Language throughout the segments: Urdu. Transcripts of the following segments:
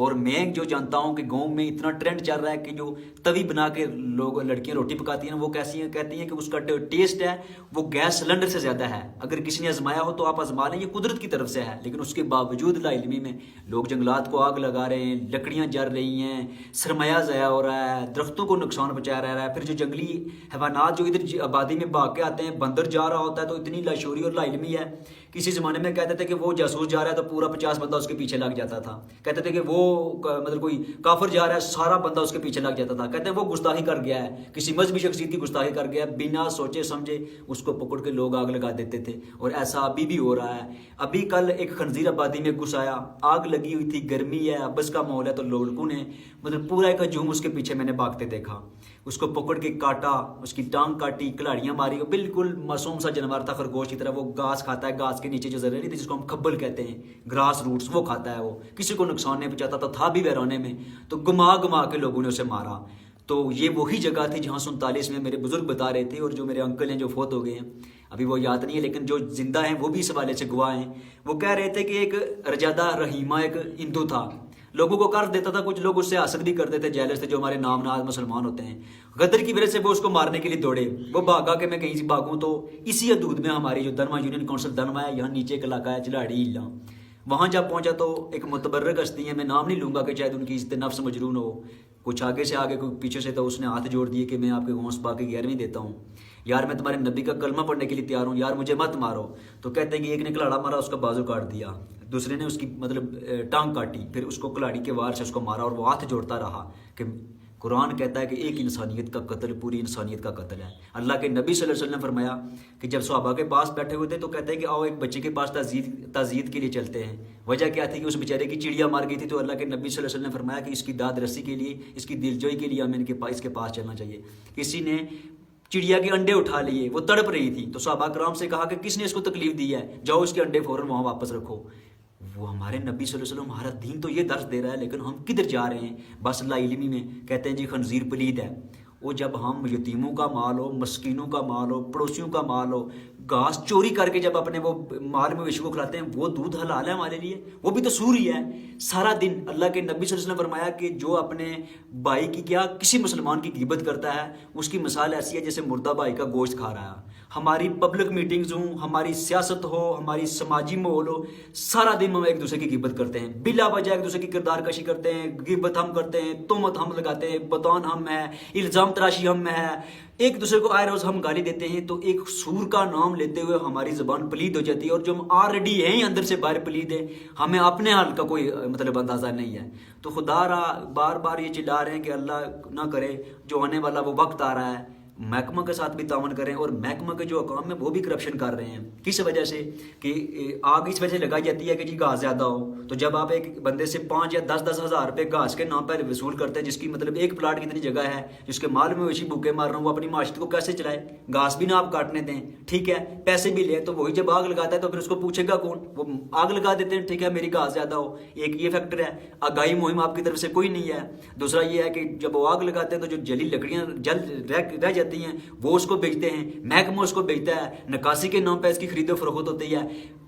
اور میں جو جانتا ہوں کہ گاؤں میں اتنا ٹرینڈ چل رہا ہے کہ جو توی بنا کے لوگ لڑکیاں روٹی پکاتی ہیں وہ کیسی ہیں، کہتی ہیں کہ اس کا ٹیسٹ ہے وہ گیس سلنڈر سے زیادہ ہے. اگر کسی نے آزمایا ہو تو آپ آزما لیں، یہ قدرت کی طرف سے ہے. لیکن اس کے باوجود لا علمی میں لوگ جنگلات کو آگ لگا رہے ہیں، لکڑیاں جل رہی ہیں، سرمایہ ضائع ہو رہا ہے، درختوں کو نقصان پہنچا رہا ہے. پھر جو جنگلی حیوانات جو ادھر آبادی میں بھاگ کے آتے ہیں، بندر جا رہا ہوتا ہے تو اتنی لاشعوری اور لا علمی ہے. کسی زمانے میں کہتے تھے کہ وہ جاسوس جا رہا ہے تو پورا 50 بندہ اس کے پیچھے لگ جاتا تھا. کہتے تھے کہ وہ مطلب کوئی کافر جا رہا ہے، سارا بندہ اس کے پیچھے لگ جاتا تھا. کہتے ہیں وہ گستاخی کر گیا ہے، کسی مذہبی شخصیت کی گستاخی کر گیا ہے، بنا سوچے سمجھے اس کو پکڑ کے لوگ آگ لگا دیتے تھے. اور ایسا ابھی بھی ہو رہا ہے. ابھی کل ایک خنزیر آبادی میں گھس آیا، آگ لگی ہوئی تھی، گرمی ہے، ابس کا ماحول ہے، تو لوگوں نے مطلب پورا ایک ہجوم اس کے پیچھے میں نے بھاگتے دیکھا. اس کو پکڑ کے کاٹا، اس کی ٹانگ کاٹی، کلاڑیاں ماری. بالکل معصوم سا جانور تھا، خرگوش کی طرح. وہ گھاس کھاتا ہے، گھاس کے نیچے جو زرعی تھی جس کو ہم کھبل کہتے ہیں، گراس روٹس، وہ کھاتا ہے. وہ کسی کو نقصان نہیں پہنچاتا تو تھا بھی ویرانے میں. تو گما گما کے لوگوں نے اسے مارا. تو یہ وہی جگہ تھی جہاں 47 میں میرے بزرگ بتا رہے تھے، اور جو میرے انکل ہیں جو فوت ہو گئے ہیں ابھی وہ یاد نہیں ہے، لیکن جو زندہ ہیں وہ بھی اس حوالے سے گواہ ہیں. وہ کہہ رہے تھے کہ ایک رجادہ رحیمہ ایک ہندو تھا، لوگوں کو قرض دیتا تھا. کچھ لوگ اس سے حسد بھی کرتے تھے، جیلس تھے، جو ہمارے نام نہاد مسلمان ہوتے ہیں. غدر کی وجہ سے وہ اس کو مارنے کے لیے دوڑے. وہ بھاگا کہ میں کہیں سے بھاگوں. تو اسی حدود میں ہماری جو دنوا یونین کونسل دنوا ہے، یہاں نیچے ایک علاقہ ہے چلاڑی ہلا، وہاں جب پہنچا تو ایک متبرک ہستی ہے، میں نام نہیں لوں گا کہ شاید ان کی عزت نفس مجرون ہو. کچھ آگے سے آگے کوئی پیچھے سے، تو اس نے ہاتھ جوڑ دیے کہ میں آپ کے غوث پاک کی 11ویں دیتا ہوں یار، میں تمہارے نبی کا کلمہ پڑھنے کے لیے تیار ہوں یار، مجھے مت مارو. تو کہتے ہیں کہ ایک نے کلاڑا مارا، اس کا بازو کاٹ دیا، دوسرے نے اس کی مطلب ٹانگ کاٹی، پھر اس کو کلاڑی کے وار سے اس کو مارا. اور وہ ہاتھ جوڑتا رہا کہ قرآن کہتا ہے کہ ایک انسانیت کا قتل پوری انسانیت کا قتل ہے. اللہ کے نبی صلی اللہ علیہ وسلم نے فرمایا کہ جب صحابہ کے پاس بیٹھے ہوئے تھے تو کہتے ہیں کہ آؤ ایک بچے کے پاس تعزیت کے لیے چلتے ہیں. وجہ کیا تھی کہ اس بیچارے کی چڑیا مار گئی تھی. تو اللہ کے نبی صلی اللہ علیہ وسلم نے فرمایا کہ اس کی داد رسی کے لیے، اس کی دلجوئی کے لیے ہمیں اس کے پاس چلنا چاہیے. کسی نے چڑیا کے انڈے اٹھا لیے، وہ تڑپ رہی تھی، تو صحابہ کرام سے کہا کہ کس نے اس کو تکلیف دی ہے، جاؤ اس کے انڈے فوراً وہاں واپس رکھو. وہ ہمارے نبی صلی اللہ علیہ وسلم، ہمارا دین تو یہ درس دے رہا ہے، لیکن ہم کدھر جا رہے ہیں؟ بس لا علمی میں کہتے ہیں جی خنزیر پلید ہے. وہ جب ہم یتیموں کا مال ہو، مسکینوں کا مال ہو، پڑوسیوں کا مال ہو، گھاس چوری کر کے جب اپنے وہ مال مویشی کو کھلاتے ہیں، وہ دودھ حلال ہے ہمارے لیے، وہ بھی تو سور ہی ہے. سارا دن اللہ کے نبی صلی اللہ علیہ وسلم نے فرمایا کہ جو اپنے بھائی کی کیا کسی مسلمان کی غیبت کرتا ہے، اس کی مثال ایسی ہے جیسے مردہ بھائی کا گوشت کھا رہا ہے. ہماری پبلک میٹنگز ہوں، ہماری سیاست ہو، ہماری سماجی ماحول ہو، سارا دن ہم ایک دوسرے کی غیبت کرتے ہیں، بلا وجہ ایک دوسرے کی کردار کشی کرتے ہیں، غیبت ہم کرتے ہیں، تہمت ہم لگاتے ہیں، بتان ہم ہے، الزام تراشی ہم میں ہے، ایک دوسرے کو آئے روز ہم گالی دیتے ہیں. تو ایک سور کا نام لیتے ہوئے ہماری زبان پلید ہو جاتی ہے، اور جو ہم آلریڈی ہیں اندر سے باہر پلید ہیں، ہمیں اپنے حال کا کوئی مطلب اندازہ نہیں ہے. تو خدا را بار بار یہ چلا رہے ہیں کہ اللہ نہ کرے جو آنے والا وہ وقت آ رہا ہے، محکمہ کے ساتھ بھی تعاون کریں. اور محکمہ کے جو اقام ہیں وہ بھی کرپشن کر رہے ہیں. کس وجہ سے؟ کہ آگ اس وجہ سے لگائی جاتی ہے کہ جی گھاس زیادہ ہو، تو جب آپ ایک بندے سے 5 یا 10 ہزار روپے گھاس کے نام پر وصول کرتے ہیں، جس کی مطلب ایک پلاٹ کتنی جگہ ہے، جس کے مال میں ویشی بھوکے مار رہا ہوں، وہ اپنی معاشرت کو کیسے چلائے؟ گھاس بھی نہ آپ کاٹنے دیں، ٹھیک ہے، پیسے بھی لیں. تو وہی جب آگ لگاتا ہے تو پھر اس کو پوچھے گا کون؟ وہ آگ لگا دیتے ہیں، ٹھیک ہے میری گھاس زیادہ ہو. ایک یہ فیکٹر ہے. آگاہی مہم آپ کی طرف سے کوئی نہیں ہے. دوسرا یہ ہے کہ جب وہ آگ لگاتے ہیں تو جو جلی لکڑیاں جل رہ جاتی ہیں وہ اس کو بیچتے ہیں، محکمہ اس کو بیچتا ہے، نکاسی کے نام پہ اس کی خرید و فروخت ہوتی ہے.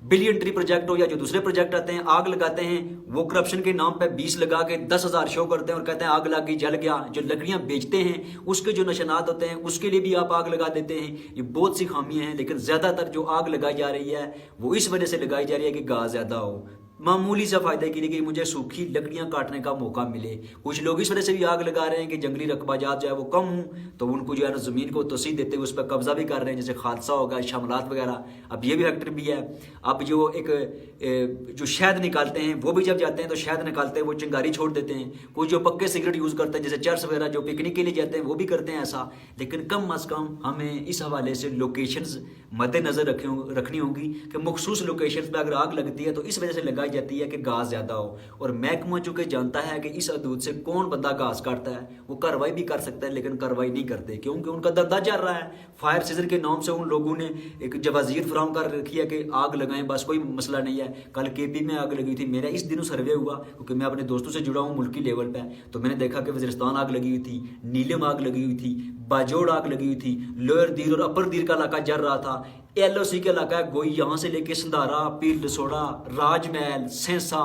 بلین ٹری پروجیکٹ ہو یا جو دوسرے پروجیکٹ آتے ہیں، آگ لگاتے ہیں، وہ کرپشن کے نام پہ 20 لگا کے 10,000 شو کرتے ہیں اور کہتے ہیں آگ لگ گئی جل گیا. جو لکڑیاں بیچتے ہیں اس کے جو نشانات ہوتے ہیں اس کے لیے بھی آپ آگ لگا دیتے ہیں. یہ بہت سی خامیاں ہیں، لیکن زیادہ تر جو آگ لگائی جا رہی ہے وہ اس وجہ سے لگائی جا رہی ہے کہ گھاس زیادہ ہو، معمولی سا فائدے کے لیے کہ مجھے سوکھی لکڑیاں کاٹنے کا موقع ملے. کچھ لوگ اس وجہ سے بھی آگ لگا رہے ہیں کہ جنگلی رقبہ جات جو ہے وہ کم ہوں، تو ان کو جو ہے نا زمین کو توسیع دیتے ہوئے اس پہ قبضہ بھی کر رہے ہیں، جیسے خالصہ ہوگا، شاملات وغیرہ. اب یہ بھی فیکٹر بھی ہے. اب جو ایک جو شہد نکالتے ہیں وہ بھی جب جاتے ہیں تو شہد نکالتے ہیں وہ چنگاری چھوڑ دیتے ہیں. کچھ جو پکے سگریٹ یوز کرتے ہیں جیسے چرس وغیرہ جو پکنک کے لیے جاتے ہیں وہ بھی کرتے ہیں ایسا. لیکن کم از کم ہمیں اس حوالے سے لوکیشنز مد نظر رکھنی ہوگی کہ مخصوص لوکیشنز پہ اگر آگ لگتی ہے تو اس وجہ سے لگائی جاتی ہے کہ گھاس زیادہ ہو. اور محکمہ چونکہ جانتا ہے کہ اس حدود سے کون بندہ گھاس کاٹتا ہے، وہ کارروائی بھی کر سکتا ہے، لیکن کارروائی نہیں کرتے کیونکہ ان کا دھندا چل رہا ہے. فائر سیزن کے نام سے ان لوگوں نے ایک جوازیر فراہم کر رکھی ہے کہ آگ لگائیں، بس کوئی مسئلہ نہیں ہے. کل کے پی میں آگ لگی تھی، میرا اس دنوں سروے ہوا کیونکہ میں اپنے دوستوں سے جڑا ہوں ملکی لیول پہ، تو میں نے دیکھا کہ وزیرستان آگ لگی ہوئی تھی، نیلم آگ لگی ہوئی تھی، باجوڑ آگ لگی ہوئی تھی، لوئر دیر اور اپر دیر کا علاقہ جل رہا تھا. LOC کا علاقہ ہے گوئی، یہاں سے لے کے سندھارا، پیر لسوڑا، راج محل، سینسا،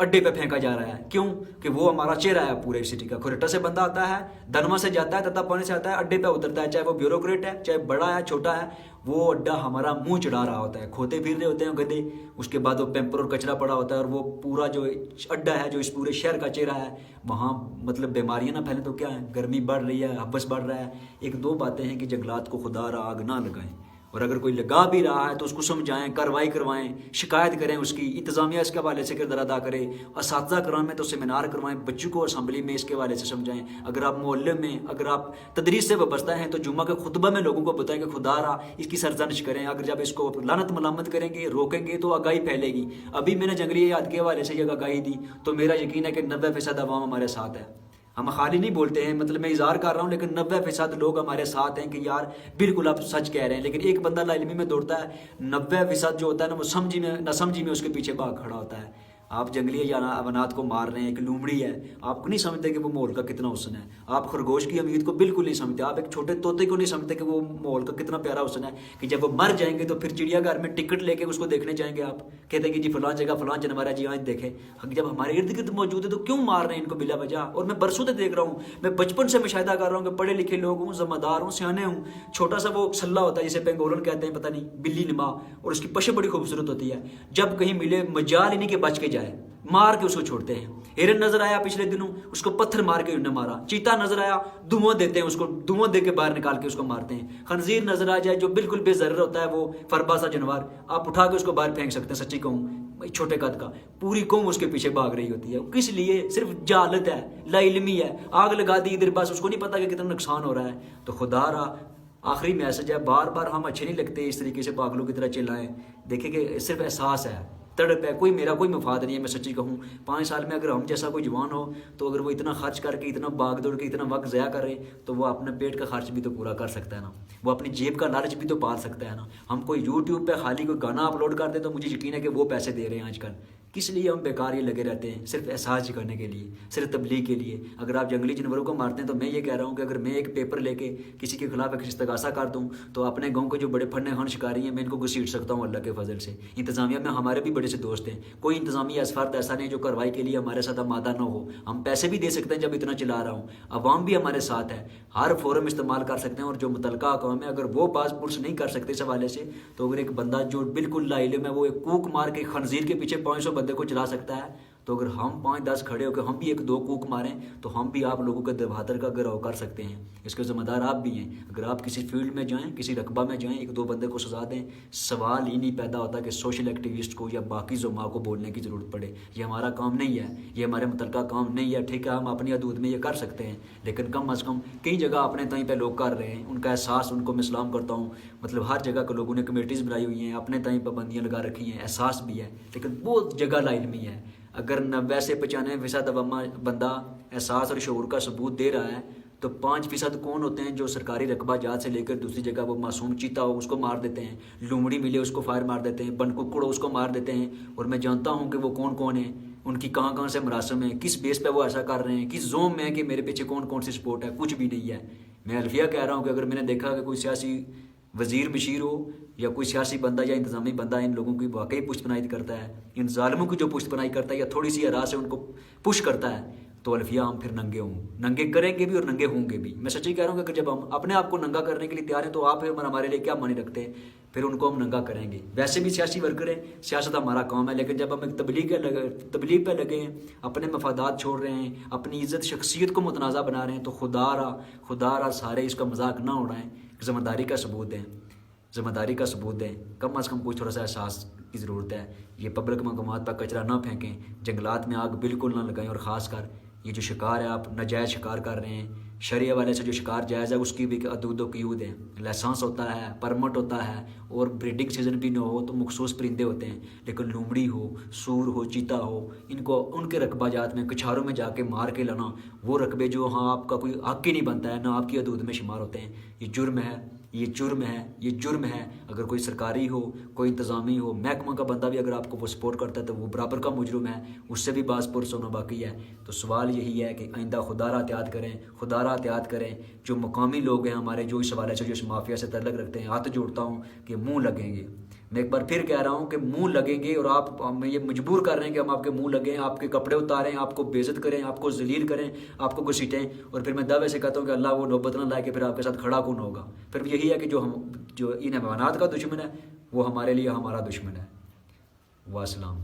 اڈے پہ پھینکا جا رہا ہے. کیوں کہ وہ ہمارا چہرہ ہے پورے سٹی کا. کھریٹا سے بندہ آتا ہے, دنوا سے جاتا ہے, تتا پانے سے آتا ہے, اڈے پہ اترتا ہے, چاہے وہ بیوروکریٹ ہے, چاہے بڑا ہے چھوٹا ہے, وہ اڈا ہمارا منہ چڑھا رہا ہوتا ہے. کھوتے پھر رہے ہوتے ہیں گدے, اس کے بعد وہ پیمپر اور کچرا پڑا ہوتا ہے, اور وہ پورا جو اڈا ہے جو اس پورے شہر کا چہرہ ہے, وہاں مطلب بیماریاں نہ پھیلیں تو کیا ہے, گرمی بڑھ رہی ہے, حبس بڑھ رہا ہے. ایک دو باتیں ہیں کہ جنگلات کو خدا را آگ نہ لگائیں, اور اگر کوئی لگا بھی رہا ہے تو اس کو سمجھائیں, کارروائی کروائیں, شکایت کریں, اس کی انتظامیہ اس کے حوالے سے کردار ادا کرے, اساتذہ کرام میں تو سیمینار کروائیں, بچوں کو اسمبلی میں اس کے حوالے سے سمجھائیں. اگر آپ محلے میں, اگر آپ تدریس سے وابستہ ہیں تو جمعہ کے خطبہ میں لوگوں کو بتائیں کہ خدا را اس کی سرزنش کریں. اگر جب اس کو لعنت ملامت کریں گے, روکیں گے, تو آگاہی پھیلے گی. ابھی میں نے جنگلی حیات کے حوالے سے یہ آگاہی دی تو میرا یقین ہے کہ 90% عوام ہمارے ساتھ ہے. ہم خالی نہیں بولتے ہیں, مطلب میں اظہار کر رہا ہوں, لیکن 90% لوگ ہمارے ساتھ ہیں کہ یار بالکل آپ سچ کہہ رہے ہیں. لیکن ایک بندہ لا علمی میں دوڑتا ہے, 90% جو ہوتا ہے نا وہ سمجھی میں نہ سمجھی میں اس کے پیچھے بھاگ کھڑا ہوتا ہے. آپ جنگلی حیوانات کو مار رہے ہیں, ایک لومڑی ہے, آپ کو نہیں سمجھتے کہ وہ ماحول کا کتنا حسن ہے. آپ خرگوش کی امید کو بالکل نہیں سمجھتے, آپ ایک چھوٹے طوطے کو نہیں سمجھتے کہ وہ ماحول کا کتنا پیارا حسن ہے, کہ جب وہ مر جائیں گے تو پھر چڑیا گھر میں ٹکٹ لے کے اس کو دیکھنے جائیں گے. آپ کہتے ہیں کہ جی فلاں جگہ فلاں جانور ہے, جی آج دیکھیں. جب ہمارے ارد گرد موجود ہے تو کیوں مار رہے ہیں ان کو بلا وجہ. اور میں برسوں سے دیکھ رہا ہوں, میں بچپن سے مشاہدہ کر رہا ہوں کہ پڑھے لکھے لوگ ہوں, ذمہ دار ہوں, سیانے ہوں, چھوٹا سا وہ سلہ ہوتا ہے جسے پینگولن کہتے ہیں, پتہ نہیں بلی نما, اور اس کی پشت بڑی خوبصورت ہوتی ہے. جب کہیں ملے مجال ہی نہیں کہ بچ کے جائے, مار کے اس کو چھوڑتے ہیں. ہرن نظر آیا پچھلے دنوں, اس کو پتھر مار کے انہوں نے مارا. چیتا نظر آیا, دھواں دیتے ہیں اس کو, دھواں دے کے باہر نکال کے اس کو مارتے ہیں. خنزیر نظر آ جائے جو بالکل بے ضرر ہوتا ہے, وہ فربا سا جانور, آپ اٹھا کے اس کو باہر پھینک سکتے ہیں. سچی کہوں چھوٹے قد کا, پوری قوم اس کے پیچھے بھاگ رہی ہوتی ہے. کس لیے؟ صرف جہالت ہے, لا علمی ہے. آگ لگا دی ادھر, بس اس کو نہیں پتا کہ کتنا نقصان ہو رہا ہے. تو خدا را آخری میسج ہے, بار بار ہم اچھے نہیں لگتے اس طریقے سے پاگلوں کی طرح چلائیں. دیکھیں کہ صرف احساس ہے, تڑپ ہے, کوئی میرا کوئی مفاد نہیں ہے. میں سچی کہوں 5 سال میں اگر ہم جیسا کوئی جوان ہو تو اگر وہ اتنا خرچ کر کے, اتنا باغ دوڑ کے, اتنا وقت ضائع کرے تو وہ اپنے پیٹ کا خرچ بھی تو پورا کر سکتا ہے نا, وہ اپنی جیب کا لالچ بھی تو پال سکتا ہے نا. ہم کوئی یوٹیوب پہ خالی کوئی گانا اپلوڈ کر دے تو مجھے یقین ہے کہ وہ پیسے دے رہے ہیں آج کل. کس لیے ہم بیکار یہ لگے رہتے ہیں؟ صرف احساس کرنے کے لیے, صرف تبلیغ کے لیے. اگر آپ جنگلی جانوروں کو مارتے ہیں تو میں یہ کہہ رہا ہوں کہ اگر میں ایک پیپر لے کے کسی کے خلاف ایک استغاثہ کر دوں تو اپنے گاؤں کے جو بڑے پھڑنے خان شکاری ہیں میں ان کو گھسیٹ سکتا ہوں اللہ کے فضل سے. انتظامیہ میں ہمارے بھی بڑے سے دوست ہیں, کوئی انتظامیہ اس فرد ایسا نہیں جو کارروائی کے لیے ہمارے ساتھ آمادہ نہ ہو. ہم پیسے بھی دے سکتے ہیں جب اتنا چلا رہا ہوں, عوام بھی ہمارے ساتھ ہے, ہر فورم استعمال کر سکتے ہیں. اور جو متعلقہ اقوام ہے اگر وہ باز پرس نہیں کر سکتے اس حوالے سے, تو اگر ایک بندہ جو بالکل لا علم ہے وہ ایک کوک مار کے خنزیر کے پیچھے 500 بندے کو چلا سکتا ہے, تو اگر ہم 5-10 کھڑے ہو کے ہم بھی 1-2 کوک ماریں تو ہم بھی آپ لوگوں کے دفاتر کا گراؤ کر سکتے ہیں. اس کے ذمہ دار آپ بھی ہیں. اگر آپ کسی فیلڈ میں جائیں, کسی رقبہ میں جائیں, 1-2 بندے کو سزا دیں, سوال ہی نہیں پیدا ہوتا کہ سوشل ایکٹیوسٹ کو یا باقی زعماء کو بولنے کی ضرورت پڑے. یہ ہمارا کام نہیں ہے, یہ ہمارے متعلقہ کام نہیں ہے. ٹھیک ہے ہم اپنی حدود میں یہ کر سکتے ہیں, لیکن کم از کم کئی جگہ اپنے تئیں پہ لوگ کر رہے ہیں. ان کا احساس, ان کو میں سلام کرتا ہوں, مطلب ہر جگہ کے لوگوں نے کمیٹیز بنائی ہوئی ہیں, اپنے تئیں پابندیاں لگا رکھی ہیں, احساس بھی ہے, لیکن بہت جگہ لا علمی ہے. اگر 90-95% بندہ احساس اور شعور کا ثبوت دے رہا ہے تو 5% کون ہوتے ہیں جو سرکاری رقبہ جات سے لے کر دوسری جگہ وہ معصوم چیتا ہو اس کو مار دیتے ہیں, لومڑی ملے اس کو فائر مار دیتے ہیں, بن ککڑ ہو اس کو مار دیتے ہیں. اور میں جانتا ہوں کہ وہ کون کون ہیں, ان کی کہاں کہاں سے مراسم ہیں, کس بیس پہ وہ ایسا کر رہے ہیں, کس زوم میں ہے کہ میرے پیچھے کون کون سی سپورٹ ہے. کچھ بھی نہیں ہے. میں الفیہ کہہ رہا ہوں کہ اگر میں نے دیکھا کہ کوئی سیاسی وزیر مشیر ہو یا کوئی سیاسی بندہ یا انتظامی بندہ ان لوگوں کی واقعی پشت پناہی کرتا ہے, ان ظالموں کی جو پشت پناہی کرتا ہے یا تھوڑی سی ہرا سے ان کو پش کرتا ہے, تو الفیہ ہم پھر ننگے ننگے کریں گے بھی اور ننگے ہوں گے بھی. میں سچی کہہ رہا ہوں کہ جب ہم اپنے آپ کو ننگا کرنے کے لیے تیار ہیں تو آپ پھر ہمارے لیے کیا معنی رکھتے ہیں, پھر ان کو ہم ننگا کریں گے. ویسے بھی سیاسی ورکر ہیں, سیاست ہمارا کام ہے, لیکن جب ہم ایک تبلیغ پہ لگے ہیں, اپنے مفادات چھوڑ رہے ہیں, اپنی عزت شخصیت کو متنازع بنا رہے ہیں, تو خدا را سارے اس کا مذاق نہ اڑائیں. ذمہ داری کا ثبوت دیں, ذمہ داری کا ثبوت دیں. کم از کم کچھ تھوڑا سا احساس کی ضرورت ہے. یہ پبلک مقامات پر کچرا نہ پھینکیں, جنگلات میں آگ بالکل نہ لگائیں, اور خاص کر یہ جو شکار ہے آپ ناجائز شکار کر رہے ہیں, شرعیہ والے سے جو شکار جائز ہے اس کی بھی حدود و قیود ہے. لائسنس ہوتا ہے, پرمٹ ہوتا ہے, اور بریڈنگ سیزن بھی نہ ہو تو مخصوص پرندے ہوتے ہیں. لیکن لومڑی ہو, سور ہو, چیتا ہو, ان کو ان کے رقبہ جات میں کچھاروں میں جا کے مار کے لانا, وہ رقبے جو ہاں آپ کا کوئی حق ہی نہیں بنتا ہے, نہ آپ کی حدود میں شمار ہوتے ہیں. یہ جرم ہے, یہ جرم ہے, یہ جرم ہے. اگر کوئی سرکاری ہو, کوئی انتظامی ہو, محکمہ کا بندہ بھی اگر آپ کو وہ سپورٹ کرتا ہے تو وہ برابر کا مجرم ہے, اس سے بھی باز پرس ہونا باقی ہے. تو سوال یہی ہے کہ آئندہ خدا را احتیاط کریں, خدا را احتیاط کریں. جو مقامی لوگ ہیں ہمارے, جو اس حوالے سے جو اس مافیا سے تعلق رکھتے ہیں, ہاتھ جوڑتا ہوں کہ منہ لگیں گے. میں ایک بار پھر کہہ رہا ہوں کہ منہ لگیں گے اور آپ ہمیں یہ مجبور کر رہے ہیں کہ ہم آپ کے منہ لگیں، آپ کے کپڑے اتاریں، آپ کو بے عزت کریں، آپ کو ذلیل کریں، آپ کو گھسیٹیں، اور پھر میں دعوے سے کہتا ہوں کہ اللہ وہ نوبت نہ لائے کہ پھر آپ کے ساتھ کھڑا کون ہوگا. پھر یہی ہے کہ جو ان حیوانات کا دشمن ہے وہ ہمارے لیے ہمارا دشمن ہے. والسلام.